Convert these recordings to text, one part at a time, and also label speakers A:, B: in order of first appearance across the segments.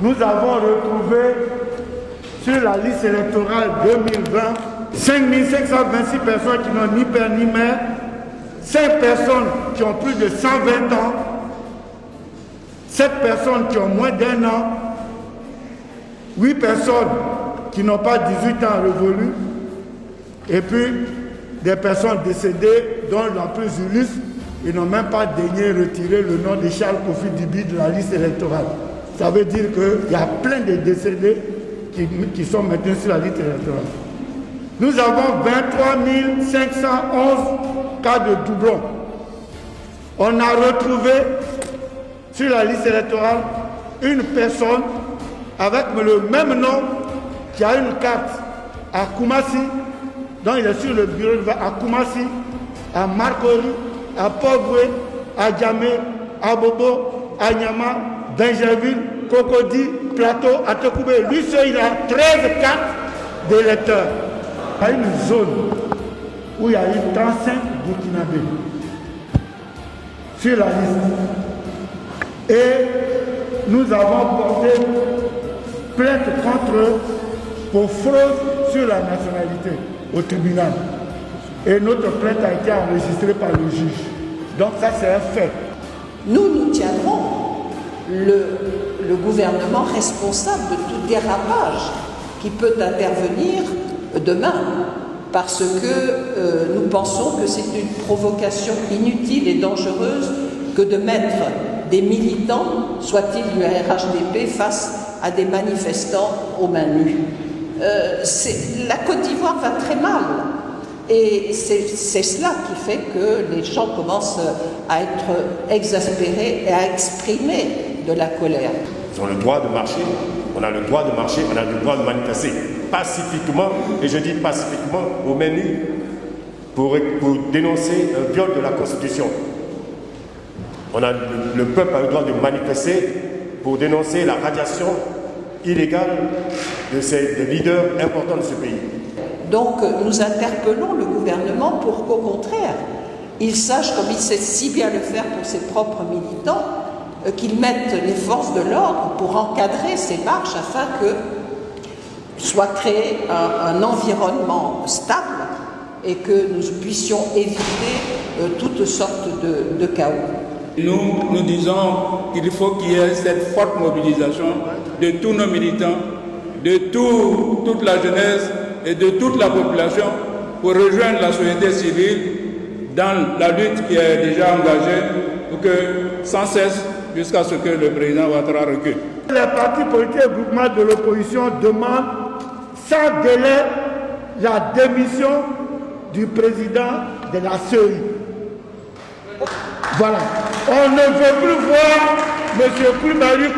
A: nous avons retrouvé sur la liste électorale 2020 5526 personnes qui n'ont ni père ni mère, 5 personnes qui ont plus de 120 ans, 7 personnes qui ont moins d'1 an, 8 personnes qui n'ont pas 18 ans révolus, et puis des personnes décédées dont la plus illustre, ils n'ont même pas daigné retirer le nom de Charles Kofi Dibi de la liste électorale. Ça veut dire qu'il y a plein de décédés qui sont maintenus sur la liste électorale. Nous avons 23 511 cas de doublons. On a retrouvé sur la liste électorale une personne avec le même nom qui a une carte à Koumassi, dont il est sur le bureau de vote à Koumassi, à Marcory, à Pogwe, à Djamé, à Bobo, à Nyama, Benjerville, Cocody, Plateau, à Tokoubé. Lui seul, il a 13 cartes d'électeurs. Il y a une zone où il y a eu 35 Burkinabés sur la liste. Et nous avons porté plainte contre eux pour fraude sur la nationalité au tribunal. Et notre plainte a été enregistrée par le juge. Donc ça, c'est un fait.
B: Nous tiendrons le gouvernement responsable de tout dérapage qui peut intervenir demain, parce que nous pensons que c'est une provocation inutile et dangereuse que de mettre des militants, soit-ils du RHDP, face à des manifestants aux mains nues. La Côte d'Ivoire va très mal. Et c'est cela qui fait que les gens commencent à être exaspérés et à exprimer de la colère.
C: Ils ont le droit de marcher, on a le droit de marcher, on a le droit de manifester pacifiquement, et je dis pacifiquement au MENU, pour dénoncer un viol de la Constitution. Le peuple a le droit de manifester pour dénoncer la radiation illégale de leaders importants de ce pays.
B: Donc nous interpellons le gouvernement pour qu'au contraire, il sache, comme il sait si bien le faire pour ses propres militants, qu'il mette les forces de l'ordre pour encadrer ces marches afin que soit créé un environnement stable et que nous puissions éviter toutes sortes de chaos.
D: Nous disons qu'il faut qu'il y ait cette forte mobilisation de tous nos militants, de toute la jeunesse et de toute la population pour rejoindre la société civile dans la lutte qui est déjà engagée pour que, sans cesse, jusqu'à ce que le président Ouattara recule.
A: Les partis politiques et groupements de l'opposition demandent sans délai la démission du président de la CEI. Voilà. On ne veut plus voir M. Koulibaly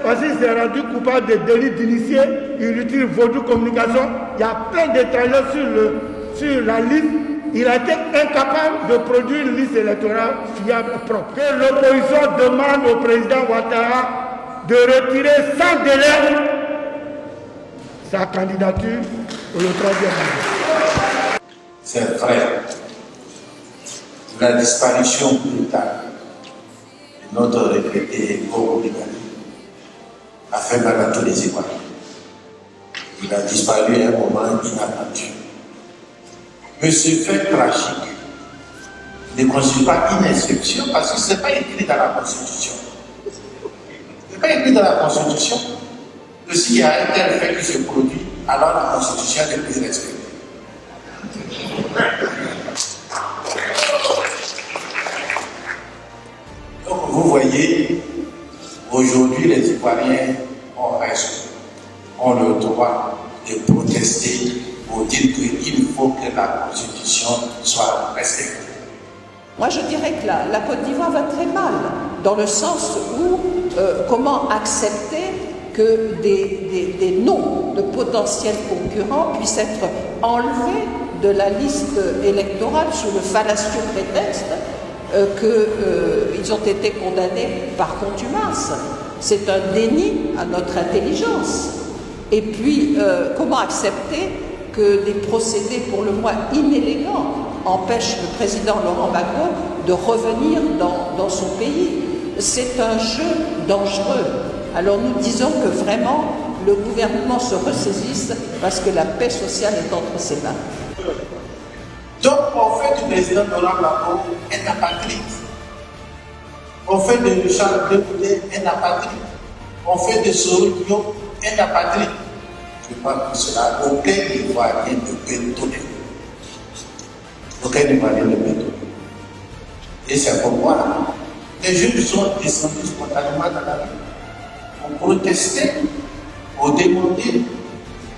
A: parce qu'il s'est rendu coupable de délits d'initié, il utilise Vaudou Communication. Il y a plein de détails sur la liste. Il a été incapable de produire une liste électorale fiable et propre. Que l'opposition demande au président Ouattara de retirer sans délai sa candidature pour le 3e mandat.
E: C'est vrai. La disparition brutale de notre regretté Bobo Koulibaly a fait mal à tous les Ivoiriens. Il a disparu à un moment inattendu. Mais ce fait tragique ne constitue pas une exception parce que ce n'est pas écrit dans la Constitution. Ce n'est pas écrit dans la Constitution que s'il y a un tel fait qui se produit, alors la Constitution n'est plus respectée. Donc vous voyez, aujourd'hui les Ivoiriens ont raison, ont le droit de protester pour dire qu'il faut que la Constitution soit respectée.
B: Moi je dirais que la Côte d'Ivoire va très mal, dans le sens où comment accepter que des noms de potentiels concurrents puissent être enlevés de la liste électorale sous le fallacieux prétexte qu'ils ont été condamnés par contumace. C'est un déni à notre intelligence. Et puis, comment accepter que des procédés pour le moins inélégants empêchent le président Laurent Gbagbo de revenir dans son pays? C'est un jeu dangereux Alors nous disons que vraiment le gouvernement se ressaisisse parce que la paix sociale est entre ses mains.
E: Donc on fait du président Laurent Gbagbo un apatride. On fait de Charles de Gaulle un apatride. On fait de Soro Diop un apatride. Je pense que cela, aucun Ivoirien ne peut donner. Aucun Ivoirien ne peut donner. Et c'est pourquoi les jeunes sont descendus spontanément dans la rue pour protester, pour demander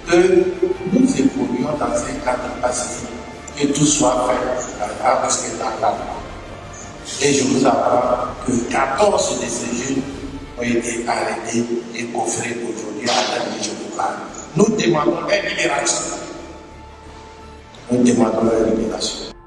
E: que nous évoluions dans un cadre pacifique, que tout soit fait en respectant la loi. Et je vous apprends que 14 de ces jeunes ont été arrêtés et coffrés aujourd'hui à la mission locale. Nous demandons leur libération. Nous demandons leur libération.